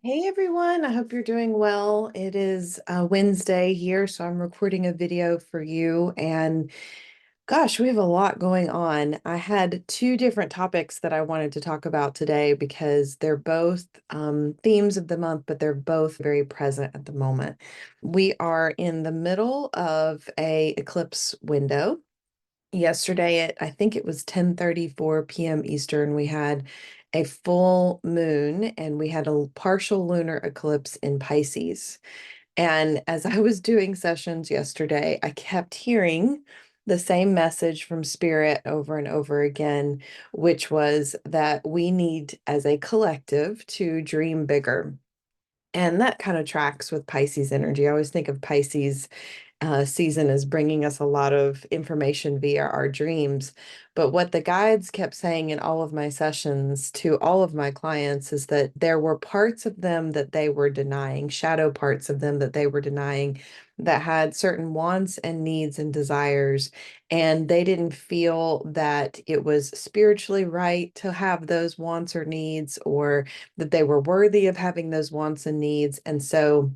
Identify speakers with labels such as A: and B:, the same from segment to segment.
A: Hey everyone, I hope you're doing well. It is Wednesday here, so I'm recording a video for you. And gosh, we have a lot going on. I had two different topics that I wanted to talk about today because they're both themes of the month, but they're both very present at the moment. We are in the middle of a eclipse window. Yesterday at I think it was 10:34 p.m. Eastern, we had a full moon and we had a partial lunar eclipse in Pisces. And as I was doing sessions yesterday, I kept hearing the same message from Spirit over and over again, which was that we need, as a collective, to dream bigger. And that kind of tracks with Pisces energy. I always think of Pisces season is bringing us a lot of information via our dreams. But what the guides kept saying in all of my sessions to all of my clients is that there were parts of them that they were denying, shadow parts of them that they were denying, that had certain wants and needs and desires. And they didn't feel that it was spiritually right to have those wants or needs, or that they were worthy of having those wants and needs. And so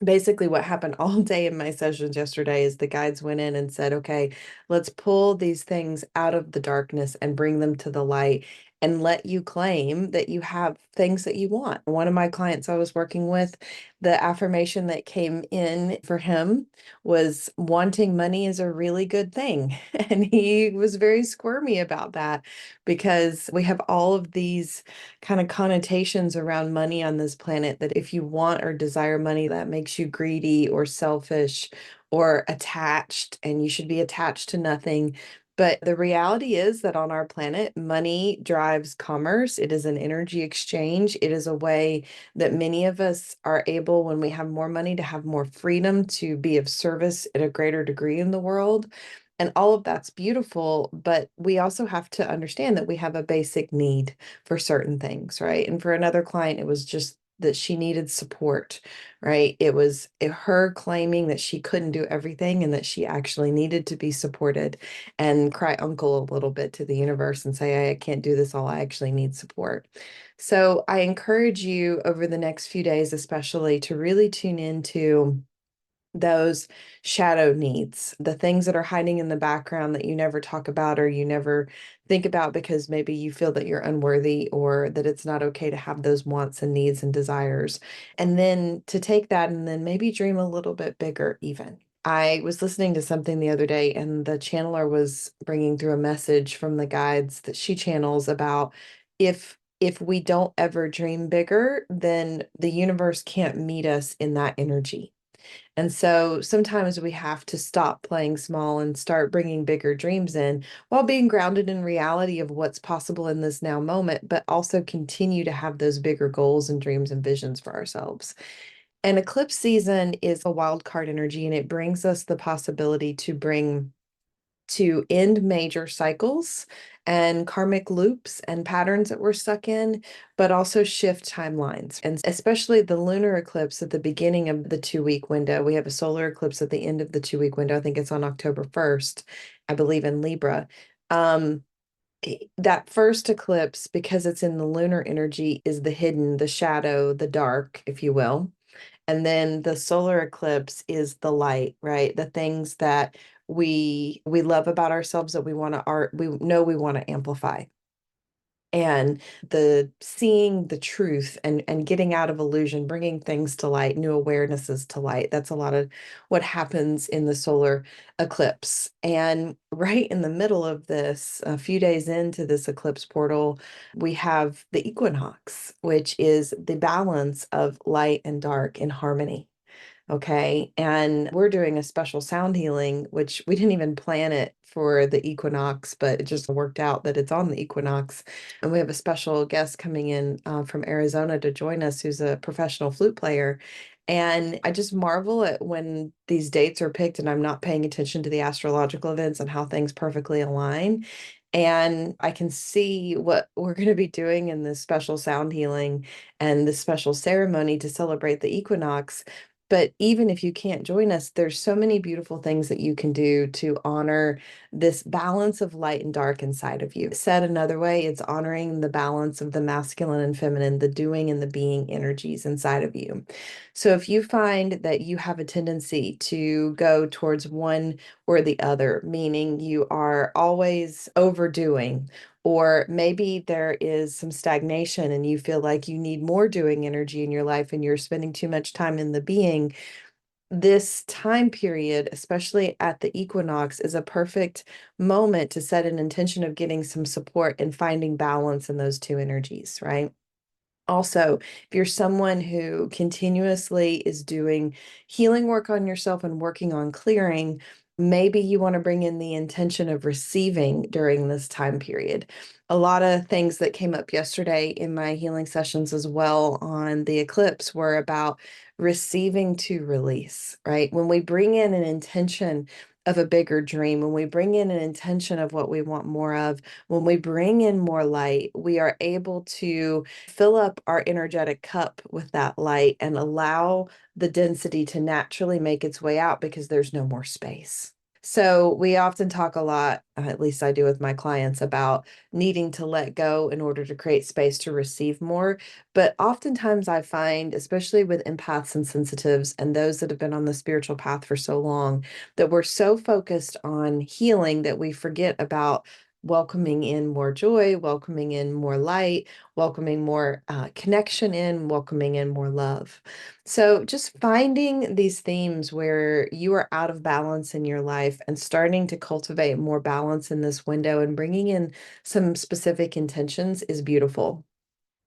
A: basically what happened all day in my sessions yesterday is the guides went in and said, okay, let's pull these things out of the darkness and bring them to the light and let you claim that you have things that you want. One of my clients I was working with, the affirmation that came in for him was wanting money is a really good thing. And he was very squirmy about that because we have all of these kind of connotations around money on this planet, that if you want or desire money, that makes you greedy or selfish or attached, and you should be attached to nothing. But the reality is that on our planet, money drives commerce. It is an energy exchange. It is a way that many of us are able, when we have more money, to have more freedom to be of service at a greater degree in the world. And all of that's beautiful, but we also have to understand that we have a basic need for certain things, right? And for another client, it was just that she needed support, right? It was her claiming that she couldn't do everything and that she actually needed to be supported, and cry uncle a little bit to the universe and say, I can't do this all. I actually need support. So I encourage you over the next few days, especially, to really tune into those shadow needs, the things that are hiding in the background that you never talk about or you never think about because maybe you feel that you're unworthy or that it's not okay to have those wants and needs and desires. And then to take that and then maybe dream a little bit bigger even. I was listening to something the other day and the channeler was bringing through a message from the guides that she channels about if we don't ever dream bigger, then the universe can't meet us in that energy. And so sometimes we have to stop playing small and start bringing bigger dreams in while being grounded in reality of what's possible in this now moment, but also continue to have those bigger goals and dreams and visions for ourselves. And eclipse season is a wild card energy, and it brings us the possibility to end major cycles and karmic loops and patterns that we're stuck in, but also shift timelines. And especially the lunar eclipse at the beginning of the 2 week window. We have a solar eclipse at the end of the 2 week window. I think it's on October 1st, I believe, in Libra. Um, that first eclipse, because it's in the lunar energy, is the hidden, the shadow, the dark, if you will. And then the solar eclipse is the light, right? The things that we love about ourselves that we know we want to amplify. And the seeing the truth and getting out of illusion, bringing things to light, new awarenesses to light. That's a lot of what happens in the solar eclipse. And right in the middle of this, a few days into this eclipse portal, we have the equinox, which is the balance of light and dark in harmony. Okay. And we're doing a special sound healing, which we didn't even plan it for the equinox, but it just worked out that it's on the equinox. And we have a special guest coming in from Arizona to join us, who's a professional flute player. And I just marvel at when these dates are picked and I'm not paying attention to the astrological events and how things perfectly align. And I can see what we're going to be doing in this special sound healing and this special ceremony to celebrate the equinox. But even if you can't join us, there's so many beautiful things that you can do to honor this balance of light and dark inside of you. Said another way, it's honoring the balance of the masculine and feminine, the doing and the being energies inside of you. So if you find that you have a tendency to go towards one or the other, meaning you are always overdoing, or maybe there is some stagnation and you feel like you need more doing energy in your life and you're spending too much time in the being, this time period, especially at the equinox, is a perfect moment to set an intention of getting some support and finding balance in those two energies, right? Also, if you're someone who continuously is doing healing work on yourself and working on clearing, maybe you want to bring in the intention of receiving during this time period. A lot of things that came up yesterday in my healing sessions as well on the eclipse were about receiving to release, right? When we bring in an intention of a bigger dream, when we bring in an intention of what we want more of, when we bring in more light, we are able to fill up our energetic cup with that light and allow the density to naturally make its way out because there's no more space. So we often talk a lot, at least I do with my clients, about needing to let go in order to create space to receive more. But oftentimes I find, especially with empaths and sensitives and those that have been on the spiritual path for so long, that we're so focused on healing that we forget about welcoming in more joy, welcoming in more light, welcoming more connection in, welcoming in more love. So just finding these themes where you are out of balance in your life and starting to cultivate more balance in this window and bringing in some specific intentions is beautiful.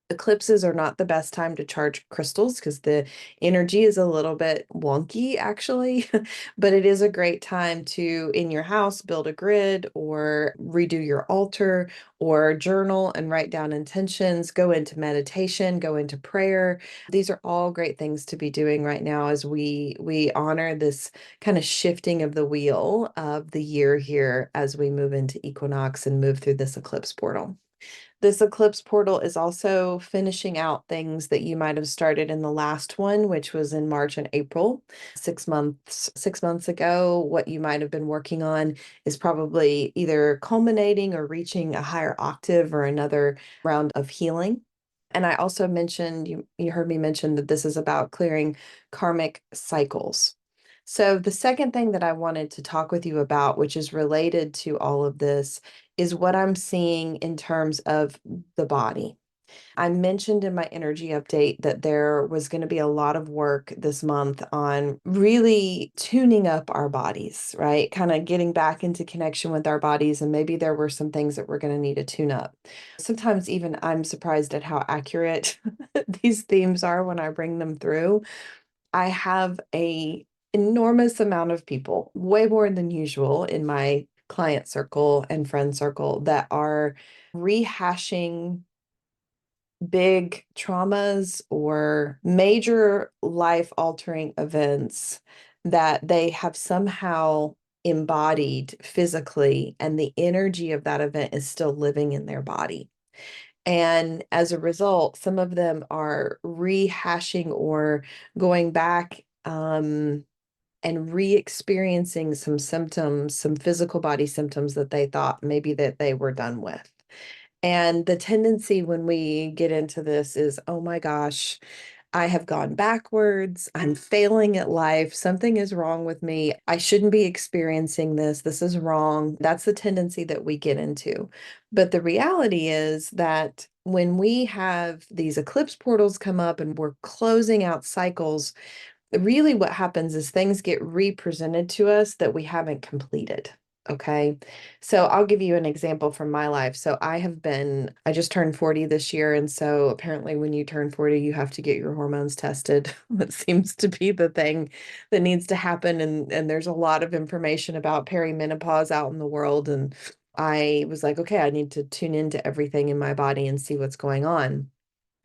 A: Eclipses are not the best time to charge crystals because the energy is a little bit wonky, actually. But it is a great time to, in your house, build a grid or redo your altar or journal and write down intentions, go into meditation, go into prayer. These are all great things to be doing right now as we honor this kind of shifting of the wheel of the year here as we move into equinox and move through this eclipse portal. This eclipse portal is also finishing out things that you might have started in the last one, which was in March and April. 6 months ago, what you might have been working on is probably either culminating or reaching a higher octave or another round of healing. And I also mentioned, you heard me mention that this is about clearing karmic cycles. So the second thing that I wanted to talk with you about, which is related to all of this, is what I'm seeing in terms of the body. I mentioned in my energy update that there was going to be a lot of work this month on really tuning up our bodies, right? Kind of getting back into connection with our bodies. And maybe there were some things that we're going to need to tune up. Sometimes even I'm surprised at how accurate these themes are when I bring them through. I have a enormous amount of people, way more than usual in my client circle and friend circle that are rehashing big traumas or major life altering events that they have somehow embodied physically, and the energy of that event is still living in their body. And as a result, some of them are rehashing or going back and re-experiencing some symptoms, some physical body symptoms that they thought maybe that they were done with. And the tendency when we get into this is, oh my gosh, I have gone backwards. I'm failing at life. Something is wrong with me. I shouldn't be experiencing this. This is wrong. That's the tendency that we get into. But the reality is that when we have these eclipse portals come up and we're closing out cycles, really what happens is things get represented to us that we haven't completed. Okay. So I'll give you an example from my life. So I just turned 40 this year. And so apparently when you turn 40, you have to get your hormones tested. That seems to be the thing that needs to happen. And there's a lot of information about perimenopause out in the world. And I was like, okay, I need to tune into everything in my body and see what's going on.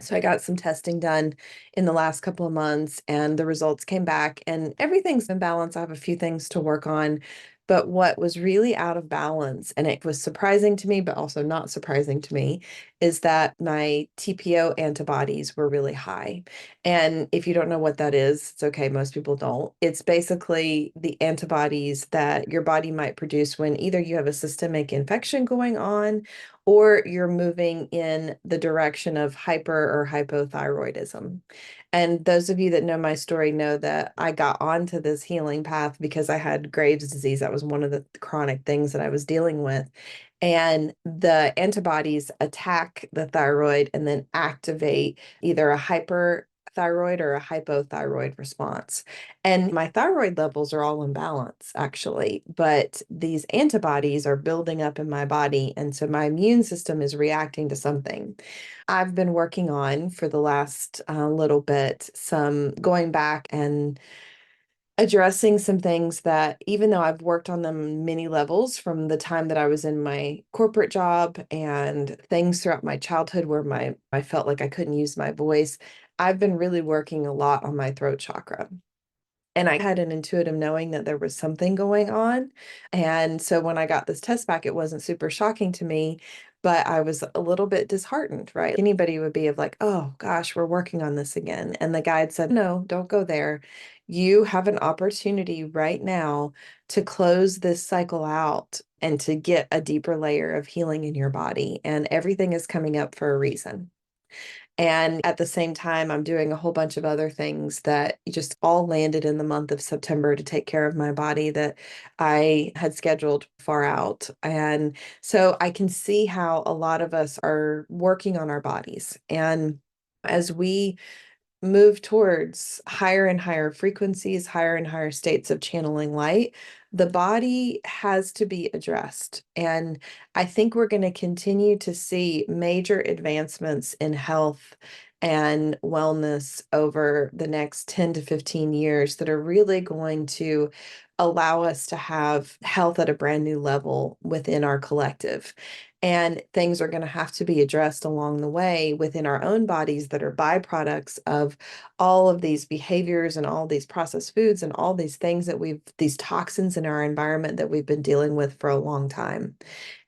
A: So I got some testing done in the last couple of months and the results came back and everything's in balance. I have a few things to work on. But what was really out of balance, and it was surprising to me, but also not surprising to me, is that my TPO antibodies were really high. And if you don't know what that is, it's okay. Most people don't. It's basically the antibodies that your body might produce when either you have a systemic infection going on or you're moving in the direction of hyper or hypothyroidism. And those of you that know my story know that I got onto this healing path because I had Graves' disease. That was one of the chronic things that I was dealing with. And the antibodies attack the thyroid and then activate either a hyperthyroid or a hypothyroid response. And my thyroid levels are all in balance, actually, but these antibodies are building up in my body. And so my immune system is reacting to something. I've been working on for the last little bit, some going back and addressing some things that, even though I've worked on them many levels from the time that I was in my corporate job and things throughout my childhood where I felt like I couldn't use my voice, I've been really working a lot on my throat chakra. And I had an intuitive knowing that there was something going on. And so when I got this test back, it wasn't super shocking to me, but I was a little bit disheartened, right? Anybody would be of like, oh gosh, we're working on this again. And the guide said, no, don't go there. You have an opportunity right now to close this cycle out and to get a deeper layer of healing in your body. And everything is coming up for a reason. And at the same time, I'm doing a whole bunch of other things that just all landed in the month of September to take care of my body that I had scheduled far out. And so I can see how a lot of us are working on our bodies. And as we move towards higher and higher frequencies, higher and higher states of channeling light, the body has to be addressed. And I think we're going to continue to see major advancements in health and wellness over the next 10 to 15 years that are really going to allow us to have health at a brand new level within our collective. And things are going to have to be addressed along the way within our own bodies that are byproducts of all of these behaviors and all these processed foods and all these things that these toxins in our environment that we've been dealing with for a long time.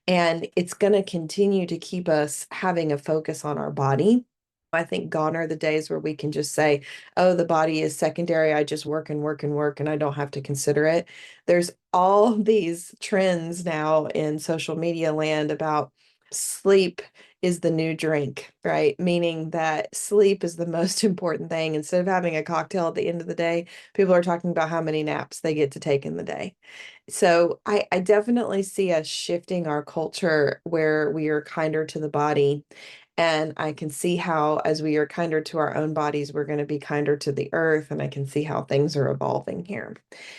A: And it's going to continue to keep us having a focus on our body. I think gone are the days where we can just say, oh, the body is secondary. I just work and work and work and I don't have to consider it. There's all these trends now in social media land about sleep is the new drink, right? Meaning that sleep is the most important thing. Instead of having a cocktail at the end of the day, people are talking about how many naps they get to take in the day. So I definitely see us shifting our culture where we are kinder to the body. And I can see how, as we are kinder to our own bodies, we're going to be kinder to the earth. And I can see how things are evolving here.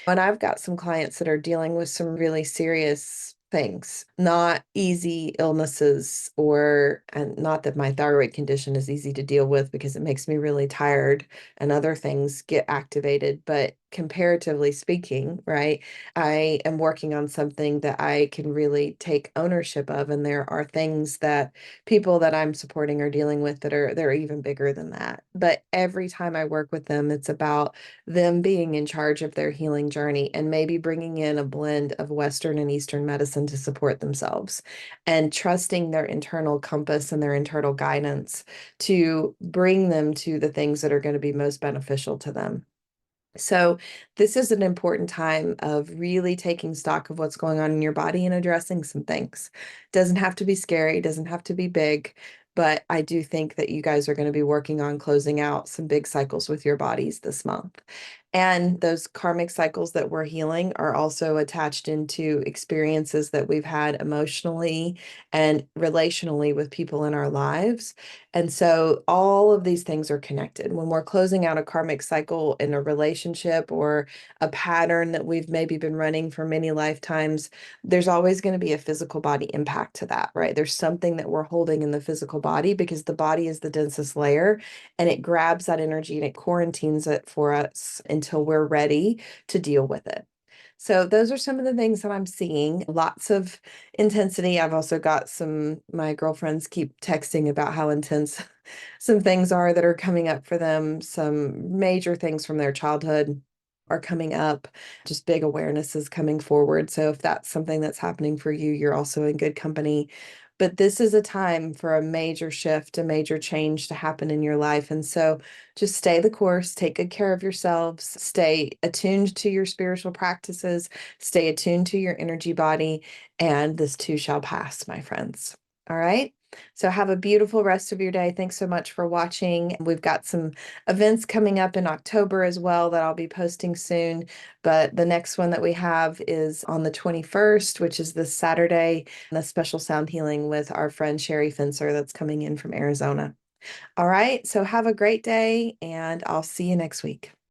A: And I've got some clients that are dealing with some really serious things, not easy illnesses, and not that my thyroid condition is easy to deal with because it makes me really tired and other things get activated. But comparatively speaking, right, I am working on something that I can really take ownership of. And there are things that people that I'm supporting are dealing with that they're even bigger than that. But every time I work with them, it's about them being in charge of their healing journey and maybe bringing in a blend of Western and Eastern medicine to support themselves and trusting their internal compass and their internal guidance to bring them to the things that are going to be most beneficial to them. So this is an important time of really taking stock of what's going on in your body and addressing some things. Doesn't have to be scary, doesn't have to be big, but I do think that you guys are going to be working on closing out some big cycles with your bodies this month. And those karmic cycles that we're healing are also attached into experiences that we've had emotionally and relationally with people in our lives. And so all of these things are connected. When we're closing out a karmic cycle in a relationship or a pattern that we've maybe been running for many lifetimes, there's always going to be a physical body impact to that, right? There's something that we're holding in the physical body because the body is the densest layer and it grabs that energy and it quarantines it for us until we're ready to deal with it. So those are some of the things that I'm seeing. Lots of intensity. I've also got my girlfriends keep texting about how intense some things are that are coming up for them. Some major things from their childhood are coming up, just big awarenesses coming forward. So if that's something that's happening for you, you're also in good company. but this is a time for a major shift, a major change to happen in your life. And so just stay the course, take good care of yourselves, stay attuned to your spiritual practices, stay attuned to your energy body, and this too shall pass, my friends. All right. So have a beautiful rest of your day. Thanks so much for watching. We've got some events coming up in October as well that I'll be posting soon. But the next one that we have is on the 21st, which is this Saturday, and a special sound healing with our friend Sherry Fencer that's coming in from Arizona. All right. So have a great day, and I'll see you next week.